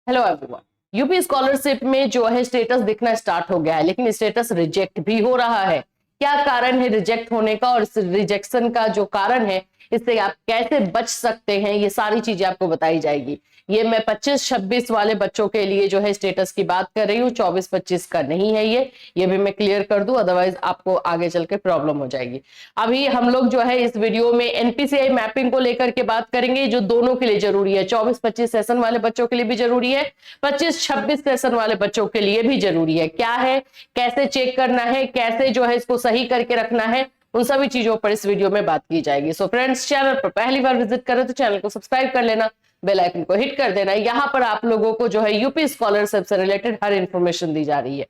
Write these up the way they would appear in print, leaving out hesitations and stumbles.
Hello everyone. UP scholarship में जो है स्टेटस दिखना स्टार्ट हो गया है, लेकिन स्टेटस रिजेक्ट भी हो रहा है। क्या कारण है रिजेक्ट होने का, और इस रिजेक्शन का जो कारण है इससे आप कैसे बच सकते हैं, ये सारी चीजें आपको बताई जाएगी। ये मैं 25-26 वाले बच्चों के लिए जो है स्टेटस की बात कर रही हूँ, 24-25 का नहीं है ये भी मैं क्लियर कर दूं, अदरवाइज आपको आगे चल के प्रॉब्लम हो जाएगी। अभी हम लोग जो है इस वीडियो में एनपीसीआई मैपिंग को लेकर के बात करेंगे, जो दोनों के लिए जरूरी है। 24-25 सेशन वाले बच्चों के लिए भी जरूरी है, 25-26 सेशन वाले बच्चों के लिए भी जरूरी है। क्या है, कैसे चेक करना है, कैसे जो है इसको सही करके रखना है, उन सभी चीजों पर इस वीडियो में बात की जाएगी। सो फ्रेंड्स, चैनल पर पहली बार विजिट करें तो चैनल को सब्सक्राइब कर लेना, बेल आइकन को हिट कर देना। यहाँ पर आप लोगों को जो है यूपी स्कॉलरशिप से रिलेटेड हर इंफॉर्मेशन दी जा रही है।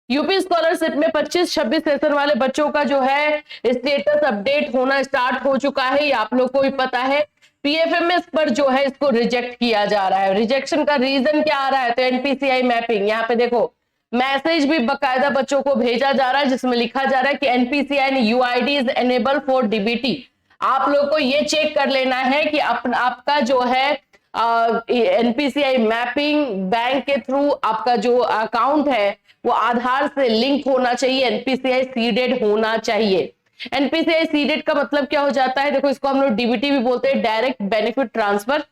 यूपी स्कॉलरशिप में 25-26 सेशन वाले बच्चों का जो है स्टेटस अपडेट होना स्टार्ट हो चुका है, ये आप लोग को भी पता है। पीएफएमएस पर जो है इसको रिजेक्ट किया जा रहा है। रिजेक्शन का रीजन क्या आ रहा है, तो एनपीसीआई मैपिंग, यहाँ पे देखो मैसेज भी बकायदा बच्चों को भेजा जा रहा है, जिसमें लिखा जा रहा है कि NPCI UID is enable for DBT. आप लोग को ये चेक कर लेना है कि आपका जो है एनपीसीआई मैपिंग बैंक के थ्रू आपका जो अकाउंट है वो आधार से लिंक होना चाहिए, एनपीसीआई सीडेड होना चाहिए। एनपीसीआई सीडेड का मतलब क्या हो जाता है, देखो इसको हम लोग डीबीटी भी बोलते हैं, डायरेक्ट बेनिफिट ट्रांसफर।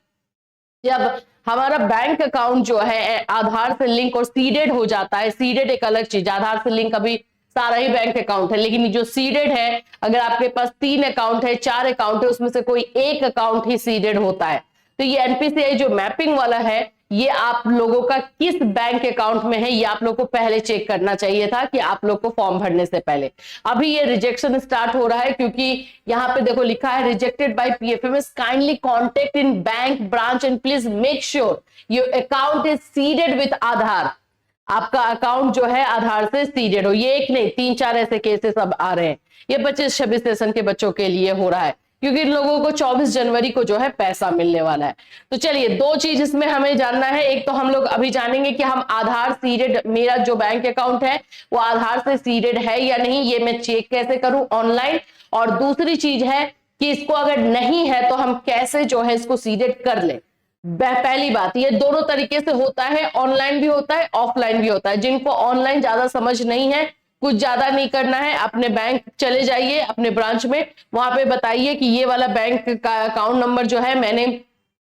जब हमारा बैंक अकाउंट जो है आधार से लिंक और सीडेड हो जाता है, सीडेड एक अलग चीज, आधार से लिंक अभी सारा ही बैंक अकाउंट है, लेकिन जो सीडेड है, अगर आपके पास 3 अकाउंट है, 4 अकाउंट है, उसमें से कोई एक अकाउंट ही सीडेड होता है। तो ये एनपीसीआई जो मैपिंग वाला है, ये आप लोगों का किस बैंक अकाउंट में है, ये आप लोग को पहले चेक करना चाहिए था कि आप लोग को फॉर्म भरने से पहले। अभी ये रिजेक्शन स्टार्ट हो रहा है, क्योंकि यहाँ पे देखो लिखा है rejected by PFMS, kindly contact in bank branch and please make sure your account is seeded with Aadhaar. आपका अकाउंट जो है आधार से सीडेड हो। ये एक नहीं, 3-4 ऐसे केसेस अब आ रहे हैं। ये 25-26 सेशन के बच्चों के लिए हो रहा है, क्योंकि इन लोगों को 24 जनवरी को जो है पैसा मिलने वाला है। तो चलिए, दो चीज इसमें हमें जानना है। एक तो हम लोग अभी जानेंगे कि हम आधार सीडेड, मेरा जो बैंक अकाउंट है वो आधार से सीडेड है या नहीं, ये मैं चेक कैसे करूं ऑनलाइन। और दूसरी चीज है कि इसको अगर नहीं है तो हम कैसे जो है इसको सीडेड कर ले। पहली बात, ये दोनों तरीके से होता है, ऑनलाइन भी होता है, ऑफलाइन भी होता है। जिनको ऑनलाइन ज्यादा समझ नहीं है, कुछ ज्यादा नहीं करना है, अपने बैंक चले जाइए, अपने ब्रांच में, वहां पे बताइए कि ये वाला बैंक का अकाउंट नंबर जो है मैंने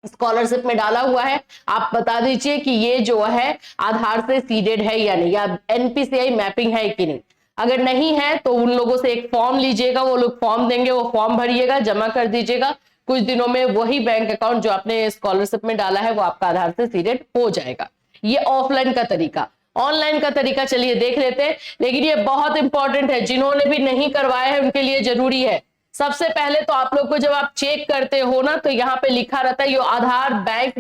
स्कॉलरशिप में डाला हुआ है, आप बता दीजिए कि ये जो है आधार से सीडेड है या नहीं, या एनपीसीआई मैपिंग है कि नहीं। अगर नहीं है तो उन लोगों से एक फॉर्म लीजिएगा, वो लोग फॉर्म देंगे, वो फॉर्म भरिएगा, जमा कर दीजिएगा। कुछ दिनों में वही बैंक अकाउंट जो आपने स्कॉलरशिप में डाला है वो आपका आधार से सीडेड हो जाएगा। ये ऑफलाइन का तरीका। ऑनलाइन का तरीका चलिए देख लेते हैं, लेकिन ये बहुत इंपॉर्टेंट है, जिन्होंने भी नहीं करवाया है उनके लिए जरूरी है। सबसे पहले तो आप लोग को जब आप चेक करते हो ना, तो यहाँ पे लिखा रहता है your Aadhaar bank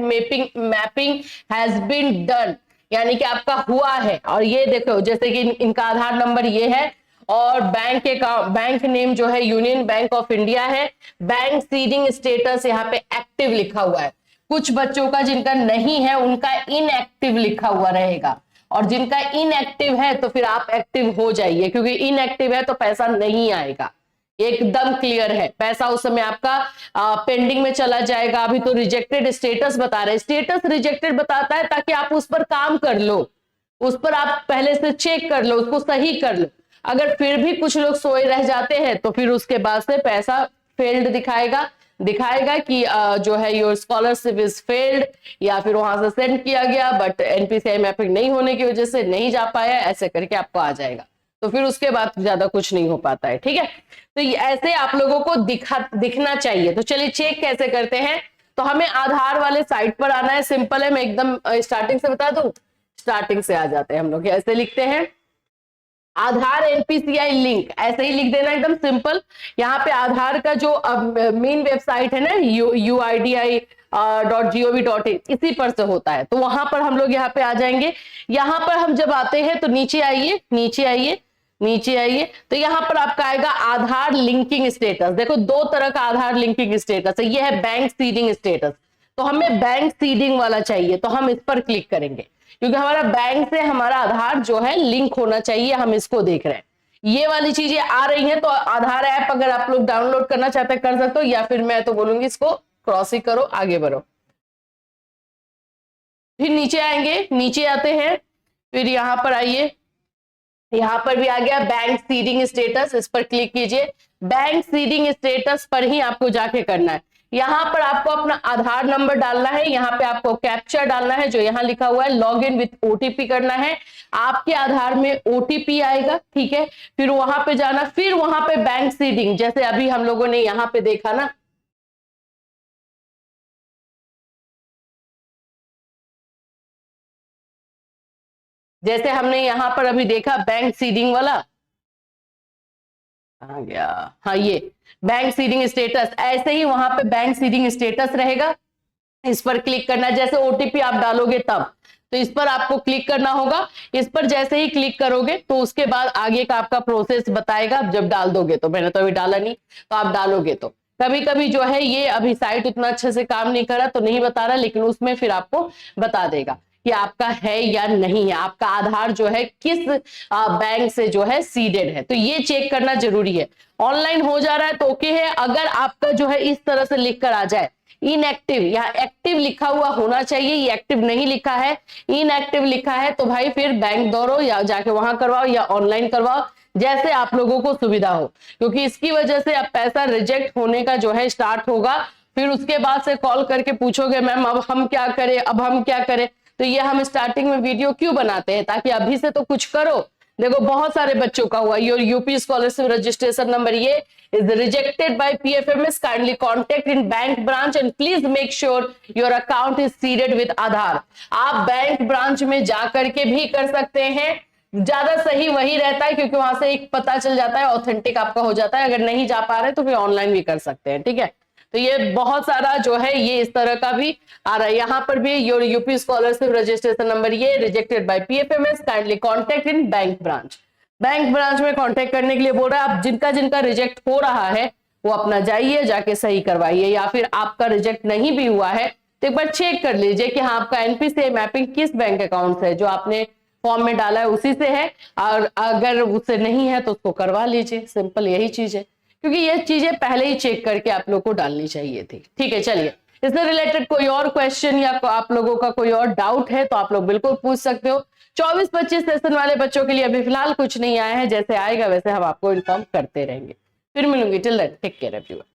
mapping has been done, यानी कि आपका हुआ है। और ये देखो, जैसे कि इनका आधार नंबर ये है, और बैंक नेम जो है यूनियन बैंक ऑफ इंडिया है, बैंक सीडिंग स्टेटस यहाँ पे एक्टिव लिखा हुआ है। कुछ बच्चों का जिनका नहीं है उनका इनएक्टिव लिखा हुआ रहेगा, और जिनका इनएक्टिव है तो फिर आप एक्टिव हो जाइए, क्योंकि इनएक्टिव है तो पैसा नहीं आएगा। एकदम क्लियर है, पैसा उस समय आपका पेंडिंग में चला जाएगा। अभी तो रिजेक्टेड स्टेटस बता रहे, स्टेटस रिजेक्टेड बताता है ताकि आप उस पर काम कर लो, उस पर आप पहले से चेक कर लो, उसको सही कर लो। अगर फिर भी कुछ लोग सोए रह जाते हैं तो फिर उसके बाद से पैसा फेल्ड दिखाएगा कि जो है योर स्कॉलरशिप इज फेल्ड, या फिर वहां से सेंड किया गया बट एनपीसीआई मैपिंग नहीं होने की वजह से नहीं जा पाया, ऐसे करके आपको आ जाएगा। तो फिर उसके बाद ज्यादा कुछ नहीं हो पाता है, ठीक है। तो ऐसे आप लोगों को दिखना चाहिए। तो चलिए चेक कैसे करते हैं, तो हमें आधार वाले साइट पर आना है। सिंपल है, मैं एकदम स्टार्टिंग से बता दूं, स्टार्टिंग से आ जाते हैं हम लोग। ऐसे लिखते हैं आधार एनपीसीआई लिंक, ऐसे ही लिख देना, एकदम सिंपल। यहाँ पे आधार का जो मेन वेबसाइट है ना, UIDI.gov.in, इसी पर से होता है। तो वहां पर हम लोग यहाँ पे आ जाएंगे। यहाँ पर हम जब आते हैं तो नीचे आइए, तो यहाँ पर आपका आएगा आधार लिंकिंग स्टेटस। देखो, दो तरह का आधार लिंकिंग स्टेटस है, ये है बैंक सीडिंग स्टेटस। तो हमें बैंक सीडिंग वाला चाहिए, तो हम इस पर क्लिक करेंगे, क्योंकि हमारा बैंक से हमारा आधार जो है लिंक होना चाहिए, हम इसको देख रहे हैं। ये वाली चीजें आ रही हैं, तो आधार ऐप अगर आप लोग डाउनलोड करना चाहते हैं कर सकते हो, या फिर मैं तो बोलूंगी इसको क्रॉस ही करो, आगे बढ़ो। फिर नीचे आएंगे, नीचे आते हैं, फिर यहाँ पर आइए, यहाँ पर भी आ गया बैंक सीडिंग स्टेटस, इस पर क्लिक कीजिए। बैंक सीडिंग स्टेटस पर ही आपको जाके करना है। यहाँ पर आपको अपना आधार नंबर डालना है, यहाँ पे आपको कैप्चा डालना है जो यहाँ लिखा हुआ है, लॉग इन विथ ओटीपी करना है। आपके आधार में ओटीपी आएगा, ठीक है। फिर वहां पे जाना, फिर वहां पे बैंक सीडिंग, जैसे अभी हम लोगों ने यहाँ पे देखा ना, जैसे हमने यहाँ पर अभी देखा बैंक सीडिंग वाला आ गया, हाँ ये बैंक सीडिंग स्टेटस, ऐसे ही वहां पे बैंक सीडिंग स्टेटस रहेगा, इस पर क्लिक करना। जैसे ओटीपी आप डालोगे तब, तो इस पर आपको क्लिक करना होगा। इस पर जैसे ही क्लिक करोगे तो उसके बाद आगे का आपका प्रोसेस बताएगा, जब डाल दोगे तो। मैंने तो अभी डाला नहीं, तो आप डालोगे तो कभी कभी जो है ये अभी साइट उतना अच्छे से काम नहीं कर रहा तो नहीं बता रहा, लेकिन उसमें फिर आपको बता देगा कि आपका है या नहीं है, आपका आधार जो है किस बैंक से जो है सीडेड है। तो ये चेक करना जरूरी है। ऑनलाइन हो जा रहा है तो ओके है। अगर आपका जो है इस तरह से लिख कर आ जाए इनएक्टिव, या एक्टिव लिखा हुआ होना चाहिए, ये एक्टिव नहीं लिखा है, इनएक्टिव लिखा है, तो भाई फिर बैंक दौड़ो या जाके वहां करवाओ या ऑनलाइन करवाओ, जैसे आप लोगों को सुविधा हो। क्योंकि इसकी वजह से अब पैसा रिजेक्ट होने का जो है स्टार्ट होगा, फिर उसके बाद से कॉल करके पूछोगे मैम अब हम क्या करें, अब हम क्या करें। तो ये हम स्टार्टिंग में वीडियो क्यों बनाते हैं, ताकि अभी से तो कुछ करो। देखो बहुत सारे बच्चों का हुआ, your UP scholarship registration number ये is rejected by PFMS, kindly contact in bank branch and please make sure your account is seeded with आधार। आप बैंक ब्रांच में जाकर के भी कर सकते हैं, ज्यादा सही वही रहता है, क्योंकि वहां से एक पता चल जाता है, ऑथेंटिक आपका हो जाता है। अगर नहीं जा पा रहे तो फिर ऑनलाइन भी कर सकते हैं, ठीक है। तो ये बहुत सारा जो है ये इस तरह का भी आ रहा है। यहाँ पर भी your UP scholarship registration number ये rejected by PFMS, kindly contact in bank branch. Bank branch में कांटेक्ट करने के लिए बोल रहा है। आप जिनका जिनका रिजेक्ट हो रहा है वो अपना जाइए, जाके सही करवाइए, या फिर आपका रिजेक्ट नहीं भी हुआ है तो एक बार चेक कर लीजिए कि हाँ आपका एनपीसीआई मैपिंग किस बैंक अकाउंट से है, जो आपने फॉर्म में डाला है उसी से है, और अगर उससे नहीं है तो उसको करवा लीजिए। सिंपल यही चीज है, क्योंकि ये चीजें पहले ही चेक करके आप लोग को डालनी चाहिए थी, ठीक है। चलिए, इससे रिलेटेड कोई और क्वेश्चन या आप लोगों का कोई और डाउट है तो आप लोग बिल्कुल पूछ सकते हो। 24-25 सेशन वाले बच्चों के लिए अभी फिलहाल कुछ नहीं आया है, जैसे आएगा वैसे हम आपको इन्फॉर्म करते रहेंगे। फिर मिलूंगी, till then take care everyone.